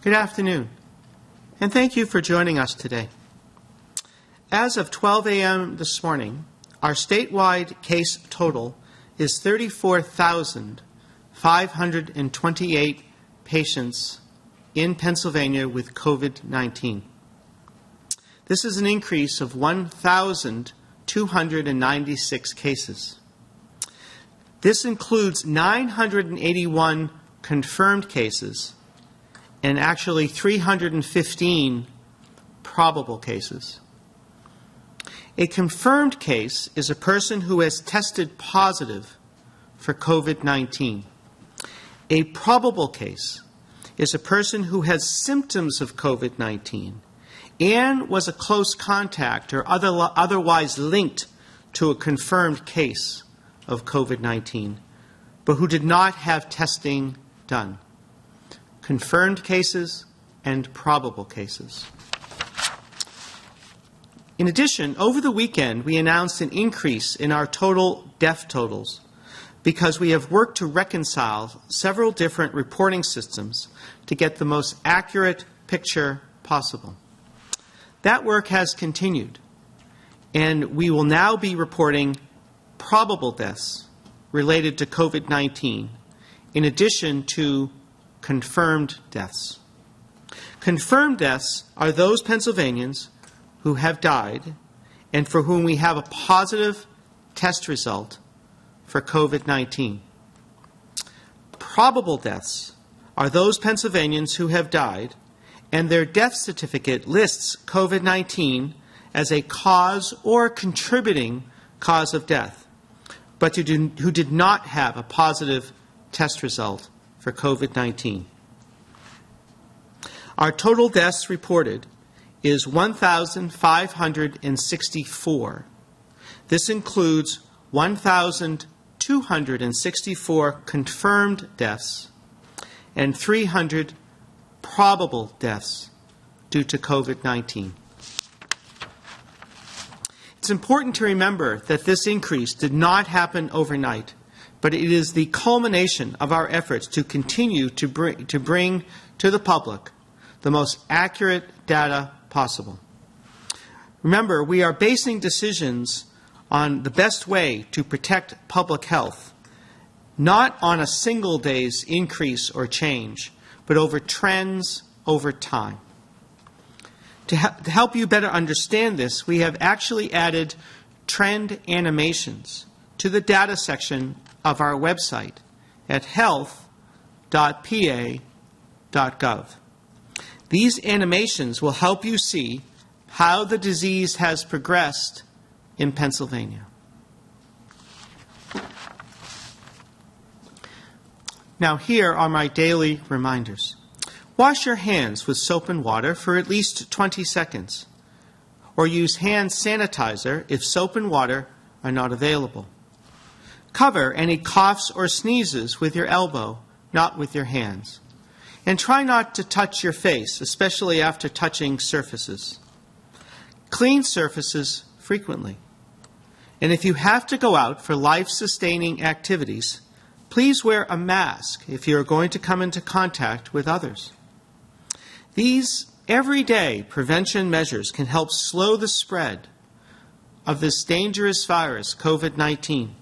Good afternoon, and thank you for joining us today. As of 12 a.m. this morning, our statewide case total is 34,528 patients in Pennsylvania with COVID-19. This is an increase of 1,296 cases. This includes 981 confirmed cases and actually 315 probable cases. A confirmed case is a person who has tested positive for COVID-19. A probable case is a person who has symptoms of COVID-19 and was a close contact or otherwise linked to a confirmed case of COVID-19, but who did not have testing done. Confirmed cases and probable cases. In addition, over the weekend, we announced an increase in our total death totals because we have worked to reconcile several different reporting systems to get the most accurate picture possible. That work has continued, and we will now be reporting probable deaths related to COVID-19 in addition to confirmed deaths. Confirmed deaths are those Pennsylvanians who have died and for whom we have a positive test result for COVID-19. Probable deaths are those Pennsylvanians who have died and their death certificate lists COVID-19 as a cause or contributing cause of death, but who did not have a positive test result for COVID-19. Our total deaths reported is 1,564. This includes 1,264 confirmed deaths and 300 probable deaths due to COVID-19. It's important to remember that this increase did not happen overnight, but it is the culmination of our efforts to continue to bring to the public the most accurate data possible. Remember, we are basing decisions on the best way to protect public health, not on a single day's increase or change, but over trends over time. To help you better understand this, we have actually added trend animations to the data section of our website at health.pa.gov. These animations will help you see how the disease has progressed in Pennsylvania. Now, here are my daily reminders. Wash your hands with soap and water for at least 20 seconds, or use hand sanitizer if soap and water are not available. Cover any coughs or sneezes with your elbow, not with your hands. And try not to touch your face, especially after touching surfaces. Clean surfaces frequently. And if you have to go out for life-sustaining activities, please wear a mask if you are going to come into contact with others. These everyday prevention measures can help slow the spread of this dangerous virus, COVID-19,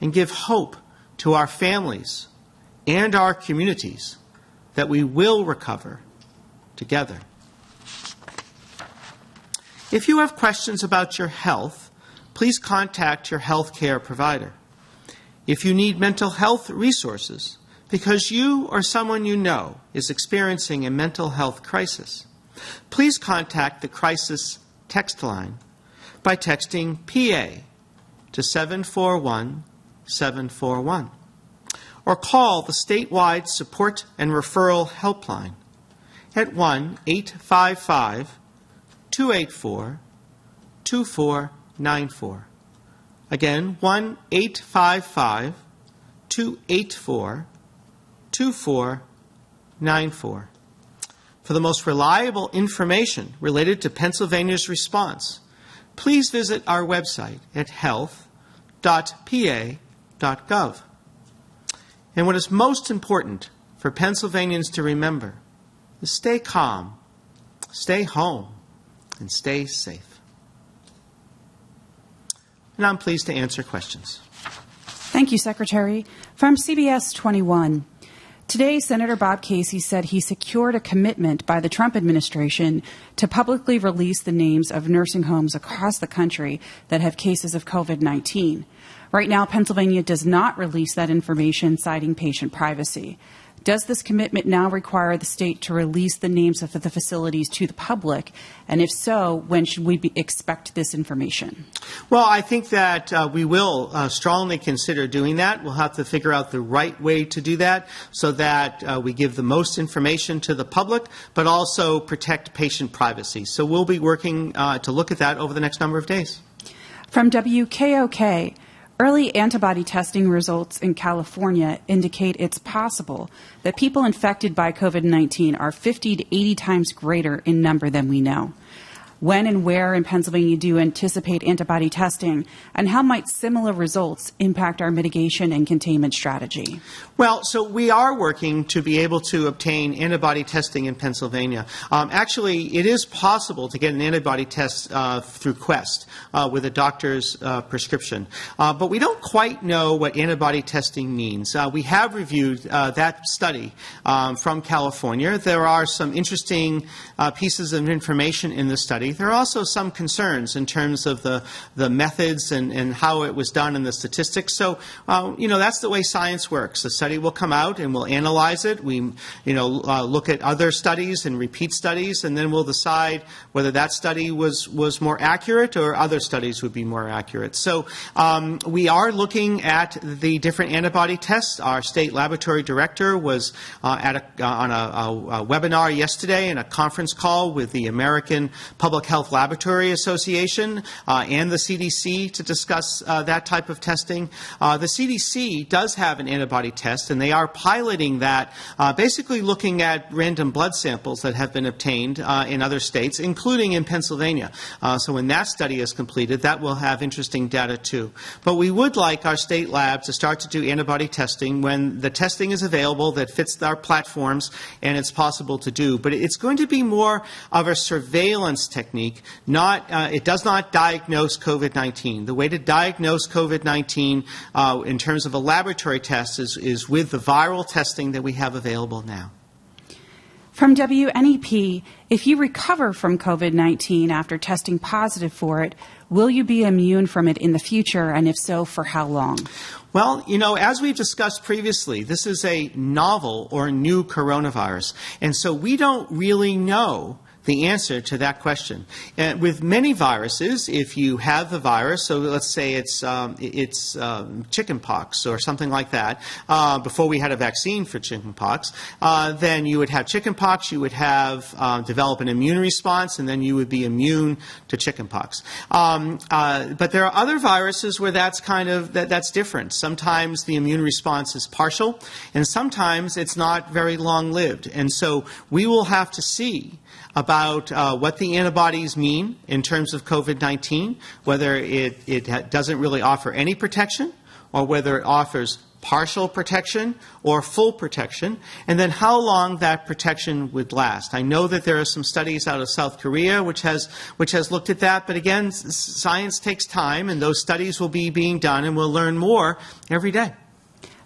and give hope to our families and our communities that we will recover together. If you have questions about your health, please contact your health care provider. If you need mental health resources because you or someone you know is experiencing a mental health crisis, please contact the crisis text line by texting PA to 741-741 or call the statewide support and referral helpline at 1-855-284-2494. Again, 1-855-284-2494. For the most reliable information related to Pennsylvania's response, please visit our website at health.pa.gov. And what is most important for Pennsylvanians to remember is stay calm, stay home, and stay safe. And I'm pleased to answer questions. Thank you, Secretary. From CBS 21. Today, Senator Bob Casey said he secured a commitment by the Trump administration to publicly release the names of nursing homes across the country that have cases of COVID-19. Right now, Pennsylvania does not release that information, citing patient privacy. Does this commitment now require the state to release the names of the facilities to the public? And if so, when should we expect this information? Well, I think that we will strongly consider doing that. We'll have to figure out the right way to do that so that we give the most information to the public, but also protect patient privacy. So we'll be working to look at that over the next number of days. From WKOK. Early antibody testing results in California indicate it's possible that people infected by COVID-19 are 50 to 80 times greater in number than we know. When and where in Pennsylvania do you anticipate antibody testing, and how might similar results impact our mitigation and containment strategy? Well, so we are working to be able to obtain antibody testing in Pennsylvania. Actually, it is possible to get an antibody test through Quest with a doctor's prescription. But we don't quite know what antibody testing means. We have reviewed that study from California. There are some interesting pieces of information in the study. There are also some concerns in terms of the methods and how it was done and the statistics. So, that's the way science works. The study will come out and we'll analyze it. We, look at other studies and repeat studies, and then we'll decide whether that study was more accurate or other studies would be more accurate. So, we are looking at the different antibody tests. Our state laboratory director was on a webinar yesterday and a conference call with the American Public Health Laboratory Association and the CDC to discuss that type of testing. The CDC does have an antibody test, and they are piloting that, basically looking at random blood samples that have been obtained in other states, including in Pennsylvania. So when that study is completed, that will have interesting data too. But we would like our state lab to start to do antibody testing when the testing is available that fits our platforms and it's possible to do. But it's going to be more of a surveillance technique. It does not diagnose COVID-19. The way to diagnose COVID-19 in terms of a laboratory test is with the viral testing that we have available now. From WNEP, if you recover from COVID-19 after testing positive for it, will you be immune from it in the future, and if so, for how long? Well, as we've discussed previously, this is a novel or new coronavirus, and so we don't really know the answer to that question. And with many viruses, if you have the virus, so let's say it's chickenpox or something like that, before we had a vaccine for chickenpox, then you would have chickenpox, you would have develop an immune response, and then you would be immune to chickenpox. But there are other viruses where that's that's different. Sometimes the immune response is partial, and sometimes it's not very long-lived. And so we will have to see about what the antibodies mean in terms of COVID-19, whether it doesn't really offer any protection or whether it offers partial protection or full protection, and then how long that protection would last. I know that there are some studies out of South Korea which has looked at that, but again, science takes time, and those studies will be being done, and we'll learn more every day.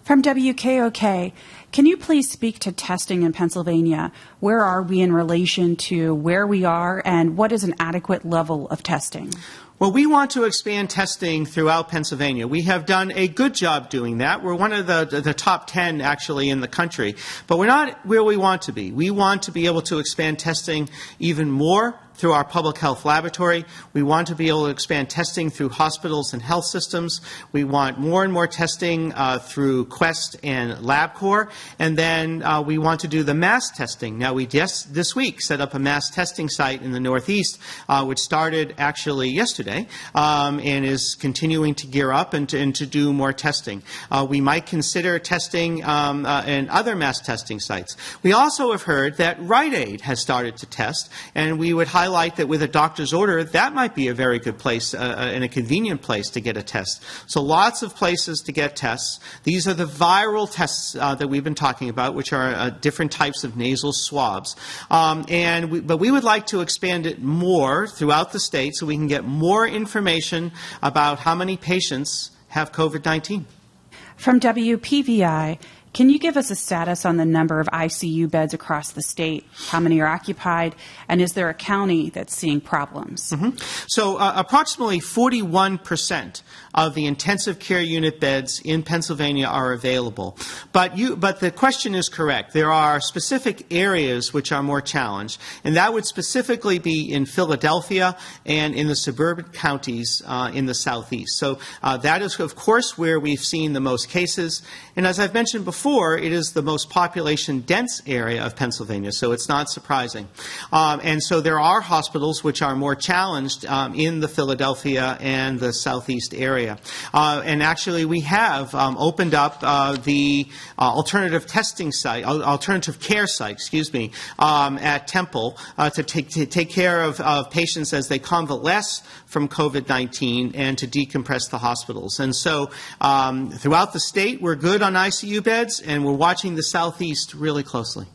From WKOK, can you please speak to testing in Pennsylvania? Where are we in relation to where we are, and what is an adequate level of testing? Well, we want to expand testing throughout Pennsylvania. We have done a good job doing that. We're one of the top 10 actually in the country, but we're not where we want to be. We want to be able to expand testing even more through our public health laboratory. We want to be able to expand testing through hospitals and health systems. We want more and more testing through Quest and LabCorp. And then we want to do the mass testing. Now, we just this week set up a mass testing site in the Northeast, which started actually yesterday and is continuing to gear up and to do more testing. We might consider testing in other mass testing sites. We also have heard that Rite Aid has started to test, and we would highly highlight that with a doctor's order, that might be a very good place and a convenient place to get a test. So lots of places to get tests. These are the viral tests that we've been talking about, which are different types of nasal swabs. But we would like to expand it more throughout the state so we can get more information about how many patients have COVID-19. From WPVI, can you give us a status on the number of ICU beds across the state? How many are occupied? And is there a county that's seeing problems? So approximately 41% of the intensive care unit beds in Pennsylvania are available. But the question is correct. There are specific areas which are more challenged, and that would specifically be in Philadelphia and in the suburban counties in the southeast. So that is, of course, where we've seen the most cases. And as I've mentioned before, it is the most population-dense area of Pennsylvania, so it's not surprising. And so there are hospitals which are more challenged in the Philadelphia and the southeast area. And actually, we have opened up the alternative care site, at Temple to take care of patients as they convalesce from COVID-19 and to decompress the hospitals. And so throughout the state, we're good on ICU beds, and we're watching the southeast really closely.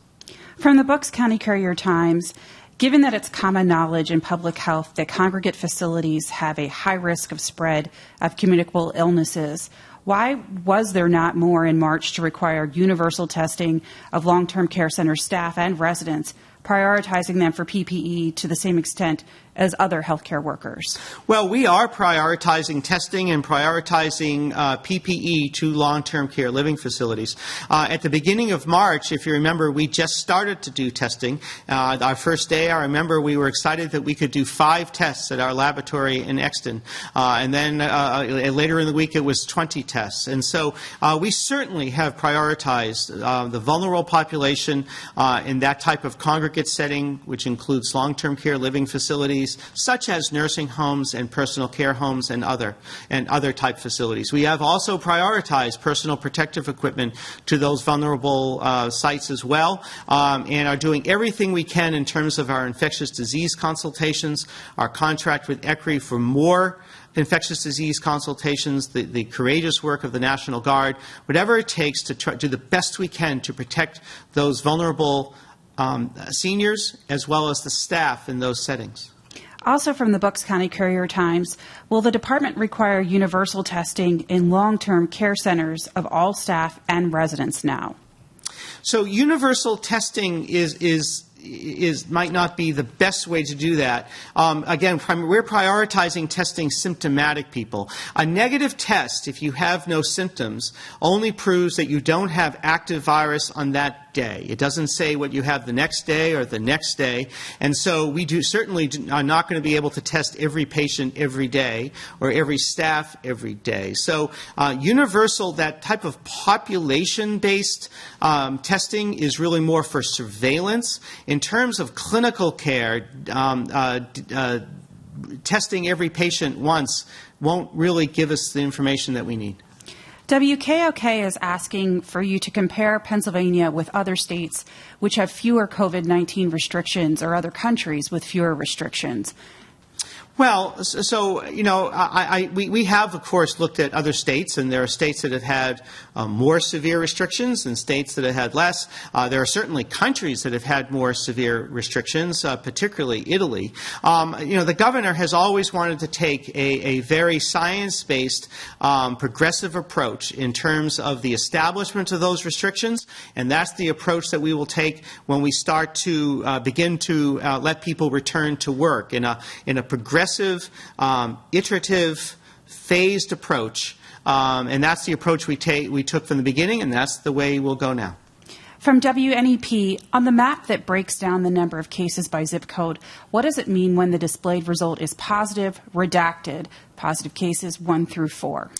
From the Bucks County Courier-Times, given that it's common knowledge in public health that congregate facilities have a high risk of spread of communicable illnesses, why was there not more in March to require universal testing of long-term care center staff and residents, prioritizing them for PPE to the same extent as other healthcare workers? Well, we are prioritizing testing and prioritizing PPE to long-term care living facilities. At the beginning of March, if you remember, we just started to do testing. Our first day, I remember we were excited that we could do 5 tests at our laboratory in Exton. And then later in the week, it was 20 tests. And so we certainly have prioritized the vulnerable population in that type of congregate setting, which includes long-term care living facilities, such as nursing homes and personal care homes and other type facilities. We have also prioritized personal protective equipment to those vulnerable sites as well, and are doing everything we can in terms of our infectious disease consultations, our contract with ECRI for more infectious disease consultations, the courageous work of the National Guard, whatever it takes to try, do the best we can to protect those vulnerable seniors as well as the staff in those settings. Also from the Bucks County Courier-Times, will the department require universal testing in long-term care centers of all staff and residents now? So universal testing might not be the best way to do that. Again, we're prioritizing testing symptomatic people. A negative test, if you have no symptoms, only proves that you don't have active virus on that day. It doesn't say what you have the next day or the next day. And so we certainly are not going to be able to test every patient every day or every staff every day. So universal, that type of population-based testing is really more for surveillance. In terms of clinical care, testing every patient once won't really give us the information that we need. WKOK is asking for you to compare Pennsylvania with other states which have fewer COVID-19 restrictions or other countries with fewer restrictions. Well, so, we have, of course, looked at other states, and there are states that have had more severe restrictions and states that have had less. There are certainly countries that have had more severe restrictions, particularly Italy. The governor has always wanted to take a very science-based, progressive approach in terms of the establishment of those restrictions, and that's the approach that we will take when we start to begin to let people return to work in a progressive, iterative, phased approach, and that's the approach we took from the beginning, and that's the way we'll go now. From WNEP, on the map that breaks down the number of cases by zip code, what does it mean when the displayed result is positive, redacted, positive cases 1 through 4?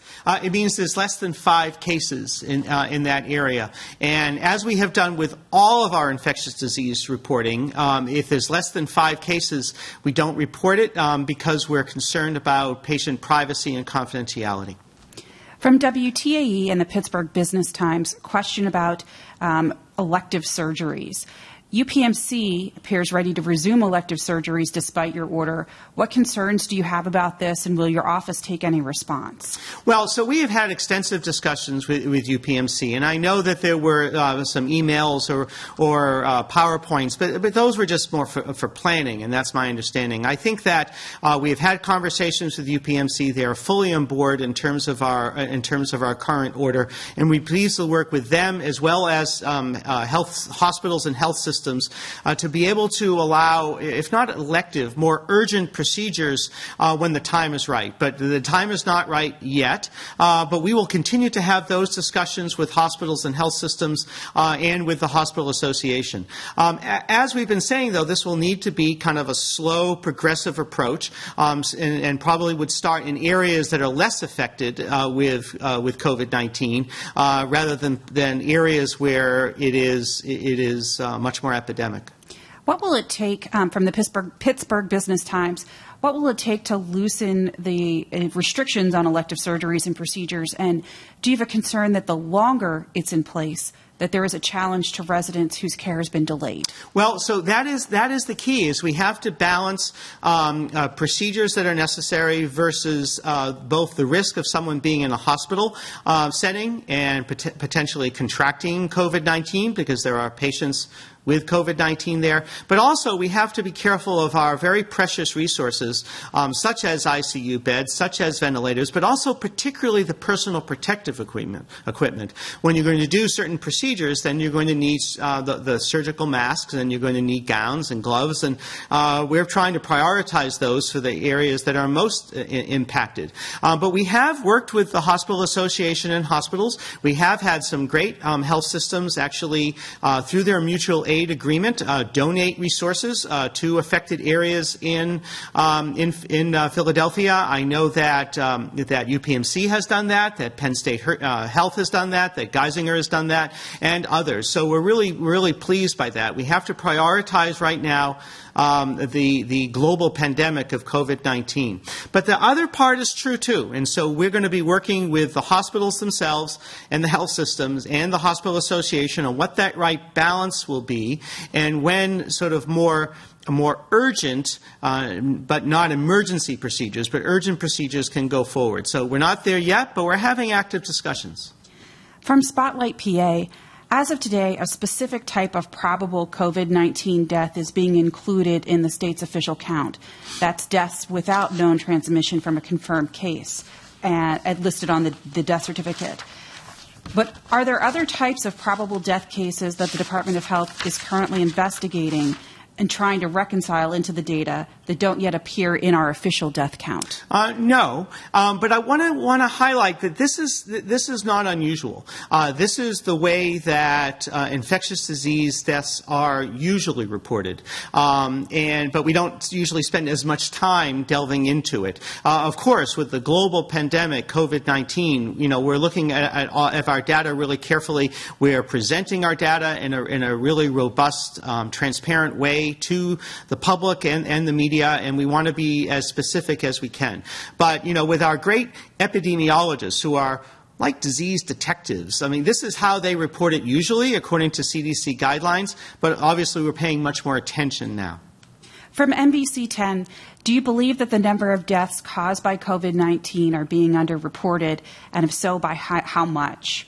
It means there's less than 5 cases in that area. And as we have done with all of our infectious disease reporting, if there's less than 5 cases, we don't report it because we're concerned about patient privacy and confidentiality. From WTAE and the Pittsburgh Business Times, question about elective surgeries. UPMC appears ready to resume elective surgeries despite your order. What concerns do you have about this, and will your office take any response? Well, so we have had extensive discussions with UPMC, and I know that there were some emails or PowerPoints, but those were just more for planning, and that's my understanding. I think that we have had conversations with UPMC. They are fully on board in terms of our current order, and we're pleased to work with them as well as hospitals and health systems to be able to allow, if not elective, more urgent procedures when the time is right. But the time is not right yet. But we will continue to have those discussions with hospitals and health systems and with the Hospital Association. As we've been saying, though, this will need to be kind of a slow, progressive approach, and probably would start in areas that are less affected with COVID-19 rather than areas where it is much more epidemic. What will it take, from the Pittsburgh Business Times, what will it take to loosen the restrictions on elective surgeries and procedures? And do you have a concern that the longer it's in place, that there is a challenge to residents whose care has been delayed? Well, so that is the key, is we have to balance procedures that are necessary versus both the risk of someone being in a hospital setting and potentially contracting COVID-19, because there are patients with COVID-19 there. But also we have to be careful of our very precious resources, such as ICU beds, such as ventilators, but also particularly the personal protective equipment. When you're going to do certain procedures, then you're going to need the surgical masks, and you're going to need gowns and gloves, and we're trying to prioritize those for the areas that are most impacted. But we have worked with the Hospital Association and hospitals. We have had some great health systems actually through their mutual aid agreement donate resources to affected areas in Philadelphia. I know that UPMC has done that Penn State Health has done that Geisinger has done that, and others. So we're really pleased by that. We have to prioritize right now the global pandemic of COVID-19. But the other part is true too, and so we're going to be working with the hospitals themselves and the health systems and the Hospital Association on what that right balance will be, and when sort of more urgent, but not emergency procedures, but urgent procedures can go forward. So we're not there yet, but we're having active discussions. From Spotlight PA, as of today, a specific type of probable COVID-19 death is being included in the state's official count. That's deaths without known transmission from a confirmed case, and listed on the death certificate. But are there other types of probable death cases that the Department of Health is currently investigating and trying to reconcile into the data that don't yet appear in our official death count? No, but I want to highlight that this is not unusual. This is the way that infectious disease deaths are usually reported, but we don't usually spend as much time delving into it. Of course, with the global pandemic, COVID-19, we're looking at our data really carefully. We are presenting our data in a really robust, transparent way to the public and the media, and we want to be as specific as we can. But, with our great epidemiologists who are like disease detectives, I mean, this is how they report it usually according to CDC guidelines, but obviously we're paying much more attention now. From NBC 10, do you believe that the number of deaths caused by COVID-19 are being underreported, and if so, by how much?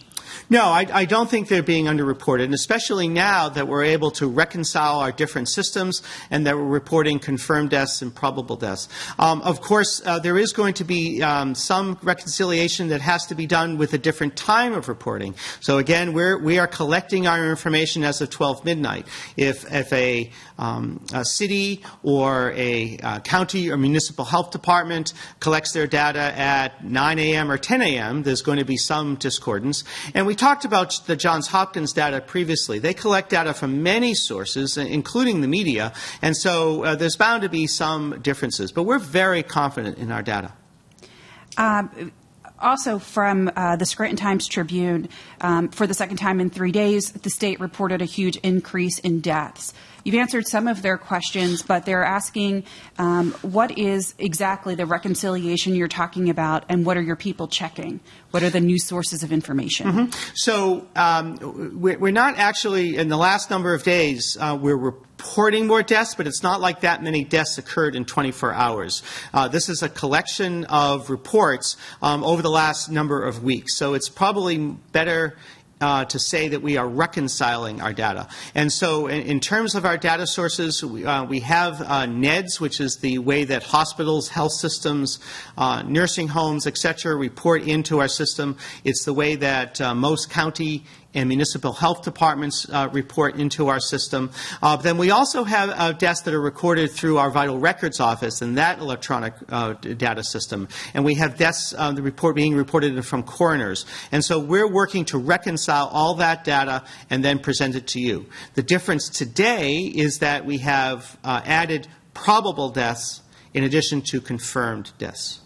No, I don't think they're being underreported, and especially now that we're able to reconcile our different systems and that we're reporting confirmed deaths and probable deaths. Of course, there is going to be some reconciliation that has to be done with a different time of reporting. So again, we are collecting our information as of 12 midnight. If a city or a county or municipal health department collects their data at 9 a.m. or 10 a.m., there's going to be some discordance. And we talked about the Johns Hopkins data previously. They collect data from many sources, including the media, and so there's bound to be some differences. But we're very confident in our data. Also from the Scranton Times-Tribune, for the second time in 3 days, the state reported a huge increase in deaths. You've answered some of their questions, but they're asking what is exactly the reconciliation you're talking about, and what are your people checking? What are the new sources of information? Mm-hmm. So we're not actually, in the last number of days, we're reporting more deaths, but it's not like that many deaths occurred in 24 hours. This is a collection of reports over the last number of weeks. So it's probably better to say that we are reconciling our data. And so in terms of our data sources, we have NEDS, which is the way that hospitals, health systems, nursing homes, et cetera, report into our system. It's the way that most county and municipal health departments report into our system. Then we also have deaths that are recorded through our Vital Records Office and that electronic data system. And we have deaths being reported from coroners. And so we're working to reconcile all that data and then present it to you. The difference today is that we have added probable deaths in addition to confirmed deaths.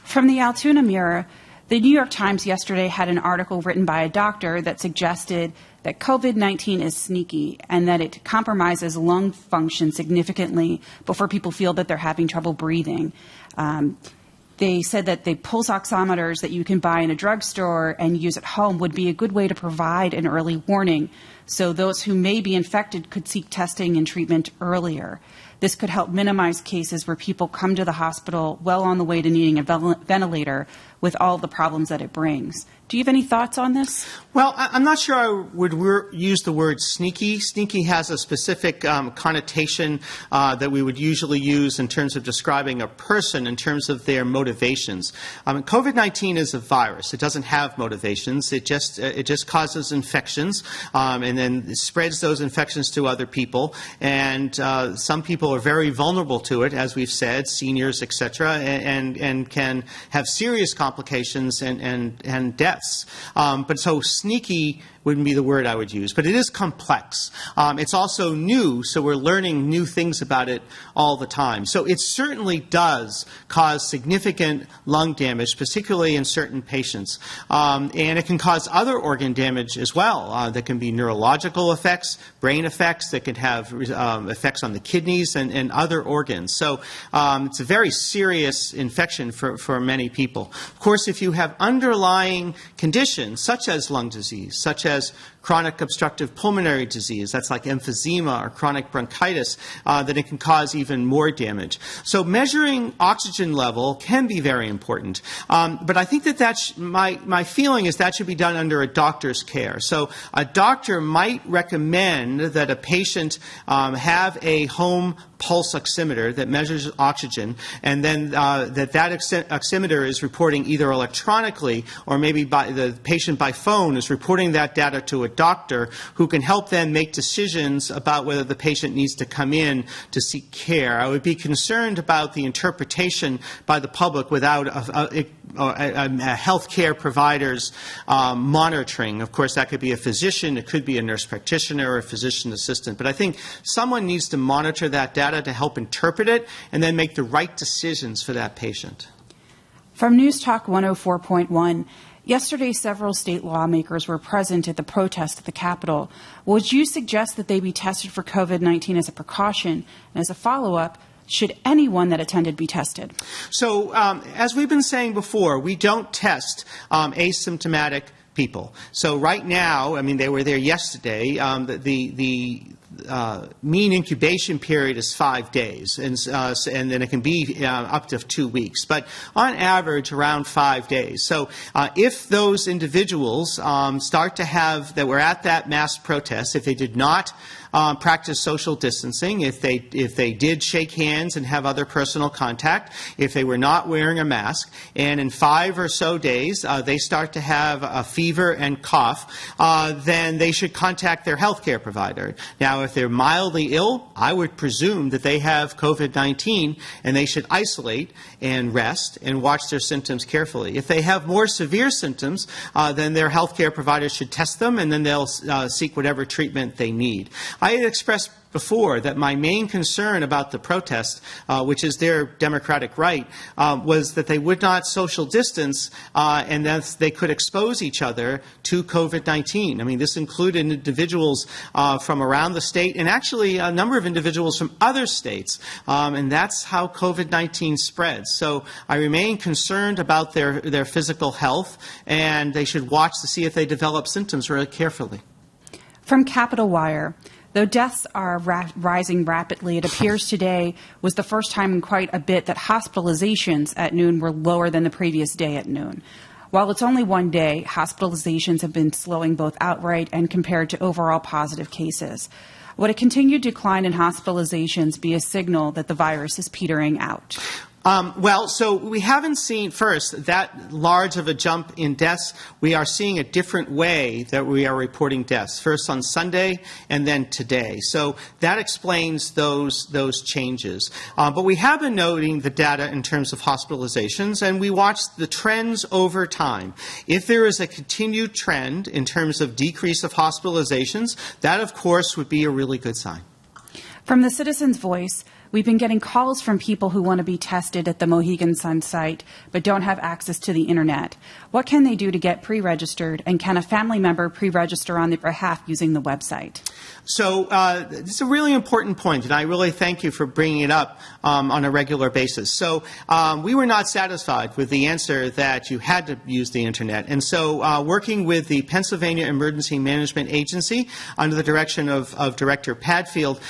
From the Altoona Mirror, the New York Times yesterday had an article written by a doctor that suggested that COVID-19 is sneaky and that it compromises lung function significantly before people feel that they're having trouble breathing. They said that the pulse oximeters that you can buy in a drugstore and use at home would be a good way to provide an early warning, so those who may be infected could seek testing and treatment earlier. This could help minimize cases where people come to the hospital well on the way to needing a ventilator with all the problems that it brings. Do you have any thoughts on this? Well, I'm not sure I would use the word sneaky. Sneaky has a specific connotation that we would usually use in terms of describing a person in terms of their motivations. COVID-19 is a virus. It doesn't have motivations. It just causes infections and then it spreads those infections to other people. And some people are very vulnerable to it, as we've said, seniors, et cetera, and can have serious complications and deaths. But so sneaky wouldn't be the word I would use. But it is complex. It's also new, so we're learning new things about it all the time. So it certainly does cause significant lung damage, particularly in certain patients. And it can cause other organ damage as well. There can be neurological effects, brain effects that can have effects on the kidneys and other organs. So it's a very serious infection for many people. Of course, if you have underlying conditions such as lung disease, such as chronic obstructive pulmonary disease, that's like emphysema or chronic bronchitis, then it can cause even more damage. So measuring oxygen level can be very important. But I think that my feeling is that should be done under a doctor's care. So a doctor might recommend that a patient have a home pulse oximeter that measures oxygen, and then that oximeter is reporting either electronically or maybe by the patient by phone is reporting that data to a doctor who can help then make decisions about whether the patient needs to come in to seek care. I would be concerned about the interpretation by the public without a healthcare provider's monitoring. Of course, that could be a physician, it could be a nurse practitioner or a physician assistant. But I think someone needs to monitor that data to help interpret it and then make the right decisions for that patient. From News Talk 104.1, yesterday several state lawmakers were present at the protest at the Capitol. Would you suggest that they be tested for COVID-19 as a precaution? And as a follow-up, should anyone that attended be tested? So as we've been saying before, we don't test asymptomatic people. So right now, I mean, they were there yesterday. The mean incubation period is 5 days, and then it can be up to 2 weeks. But on average, around 5 days. So if those individuals start to have, that were at that mass protest, if they did not practice social distancing, if they did shake hands and have other personal contact, if they were not wearing a mask, and in 5 or so days they start to have a fever and cough, then they should contact their healthcare provider. Now, if they're mildly ill, I would presume that they have COVID-19 and they should isolate and rest and watch their symptoms carefully. If they have more severe symptoms, then their healthcare provider should test them and then they'll seek whatever treatment they need. I had expressed before that my main concern about the protest, which is their democratic right, was that they would not social distance and that they could expose each other to COVID-19. I mean, this included individuals from around the state and actually a number of individuals from other states, and that's how COVID-19 spreads. So I remain concerned about their physical health, and they should watch to see if they develop symptoms really carefully. From Capitol Wire, though deaths are rising rapidly, it appears today was the first time in quite a bit that hospitalizations at noon were lower than the previous day at noon. While it's only one day, hospitalizations have been slowing both outright and compared to overall positive cases. Would a continued decline in hospitalizations be a signal that the virus is petering out? Well, so we haven't seen, first, that large of a jump in deaths. We are seeing a different way that we are reporting deaths, first on Sunday and then today. So that explains those changes. But we have been noting the data in terms of hospitalizations, and we watch the trends over time. If there is a continued trend in terms of decrease of hospitalizations, that, of course, would be a really good sign. From the Citizen's Voice, we've been getting calls from people who want to be tested at the Mohegan Sun site but don't have access to the Internet. What can they do to get pre-registered, and can a family member pre-register on their behalf using the website? So it's a really important point, and I really thank you for bringing it up on a regular basis. So we were not satisfied with the answer that you had to use the Internet. And so working with the Pennsylvania Emergency Management Agency under the direction of Director Padfield,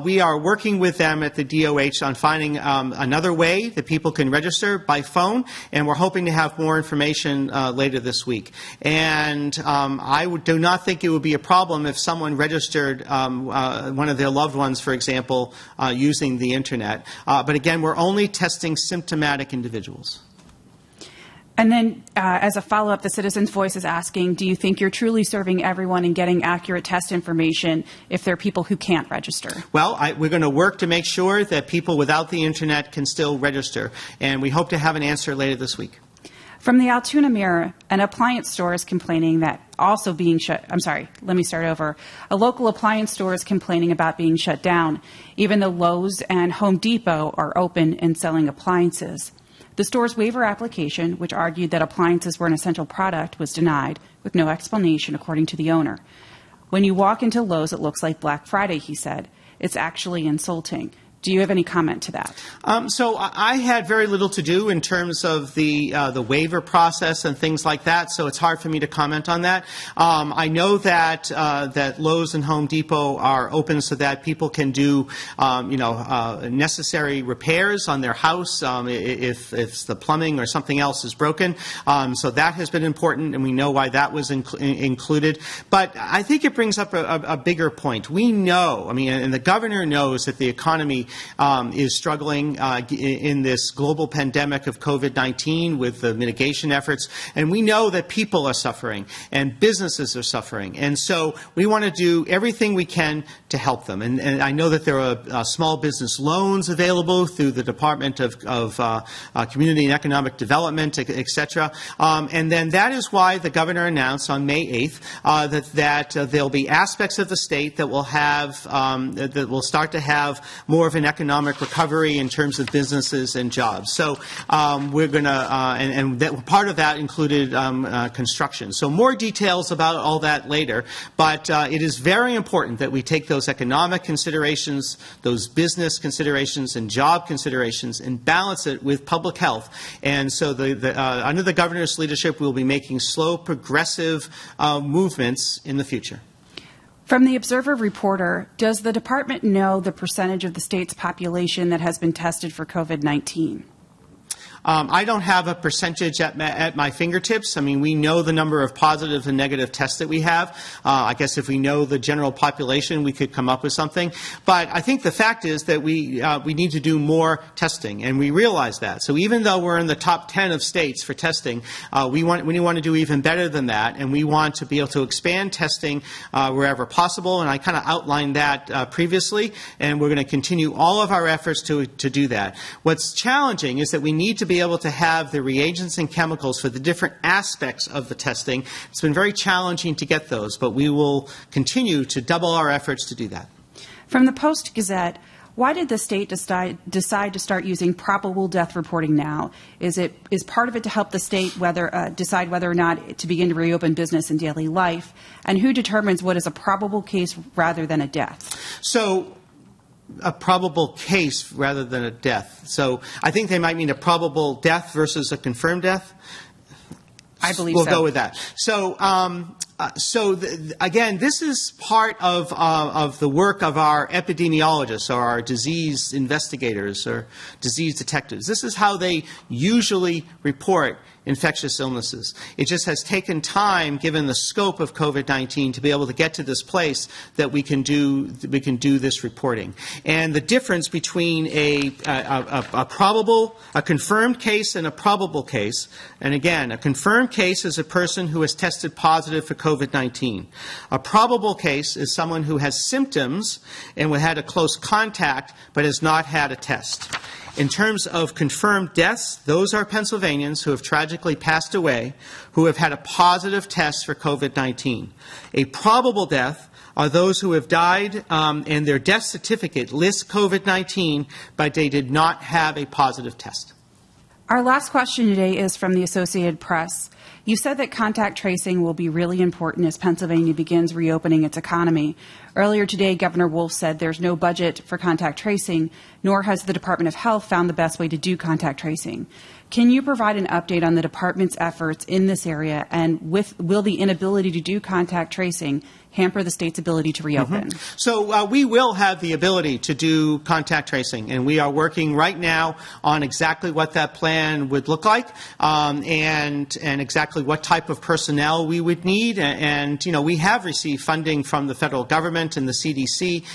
we are working with them at the DOH on finding another way that people can register by phone, and we're hoping to have more information later this week. And I do not think it would be a problem if someone registered one of their loved ones, for example, using the Internet. But again, we're only testing symptomatic individuals. And then, as a follow-up, the Citizen's Voice is asking, do you think you're truly serving everyone and getting accurate test information if there are people who can't register? Well, we're going to work to make sure that people without the Internet can still register, and we hope to have an answer later this week. From the Altoona Mirror, an appliance store is complaining that also being shut. I'm sorry, let me start over. A local appliance store is complaining about being shut down, even though Lowe's and Home Depot are open and selling appliances. The store's waiver application, which argued that appliances were an essential product, was denied, with no explanation, according to the owner. When you walk into Lowe's, it looks like Black Friday, he said. It's actually insulting. Do you have any comment to that? So I had very little to do in terms of the waiver process and things like that, so it's hard for me to comment on that. I know that that Lowe's and Home Depot are open so that people can do necessary repairs on their house if the plumbing or something else is broken. So that has been important, and we know why that was included. But I think it brings up a bigger point. We know, and the governor knows that the economy is struggling in this global pandemic of COVID-19 with the mitigation efforts. And we know that people are suffering and businesses are suffering. And so we want to do everything we can to help them. And I know that there are small business loans available through the Department of Community and Economic Development, et cetera. And then that is why the governor announced on May 8th that there'll be aspects of the state that will have that will start to have more of an economic recovery in terms of businesses and jobs. So we're going to, and that, part of that included construction. So more details about all that later. But it is very important that we take those economic considerations, those business considerations, and job considerations, and balance it with public health. And so under the governor's leadership, we'll be making slow, progressive movements in the future. From the Observer Reporter, does the department know the percentage of the state's population that has been tested for COVID-19? I don't have a percentage at my fingertips. We know the number of positive and negative tests that we have. I guess if we know the general population, we could come up with something. But I think the fact is that we need to do more testing, and we realize that. So even though we're in the top 10 of states for testing, we want to do even better than that, and we want to be able to expand testing wherever possible. And I kind of outlined that previously, and we're going to continue all of our efforts to do that. What's challenging is that we need to be able to have the reagents and chemicals for the different aspects of the testing. It's been very challenging to get those, but we will continue to double our efforts to do that. From the Post-Gazette, why did the state decide to start using probable death reporting now? Is part of it to help the state decide whether or not to begin to reopen business and daily life? And who determines what is a probable case rather than a death? So, a probable case rather than a death. So I think they might mean a probable death versus a confirmed death. I believe we'll so. We'll go with that. So, again, this is part of the work of our epidemiologists or our disease investigators or disease detectives. This is how they usually report infectious illnesses. It just has taken time, given the scope of COVID-19, to be able to get to this place that we can do this reporting. And the difference between a confirmed case and a probable case, and again, a confirmed case is a person who has tested positive for COVID-19. A probable case is someone who has symptoms and had a close contact but has not had a test. In terms of confirmed deaths, those are Pennsylvanians who have tragically passed away who have had a positive test for COVID-19. A probable death are those who have died and their death certificate lists COVID-19, but they did not have a positive test. Our last question today is from the Associated Press. You said that contact tracing will be really important as Pennsylvania begins reopening its economy. Earlier today, Governor Wolf said there's no budget for contact tracing, nor has the Department of Health found the best way to do contact tracing. Can you provide an update on the department's efforts in this area, and will the inability to do contact tracing hamper the state's ability to reopen? So we will have the ability to do contact tracing, and we are working right now on exactly what that plan would look like, and exactly what type of personnel we would need. And we have received funding from the federal government and the CDC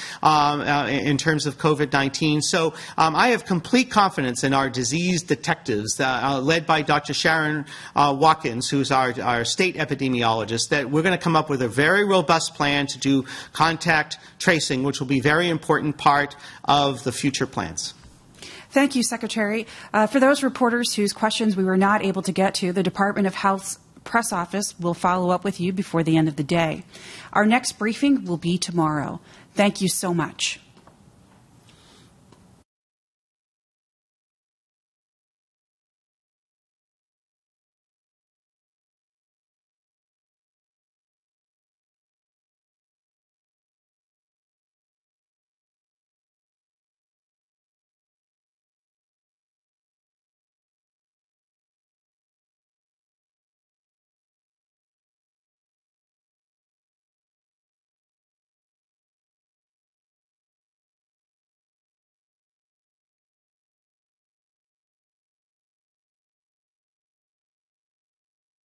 in terms of COVID-19. So I have complete confidence in our disease detectives, led by Dr. Sharon Watkins, who's our state epidemiologist, that we're going to come up with a very robust plan to do contact tracing, which will be a very important part of the future plans. Thank you, Secretary. For those reporters whose questions we were not able to get to, the Department of Health's press office will follow up with you before the end of the day. Our next briefing will be tomorrow. Thank you so much.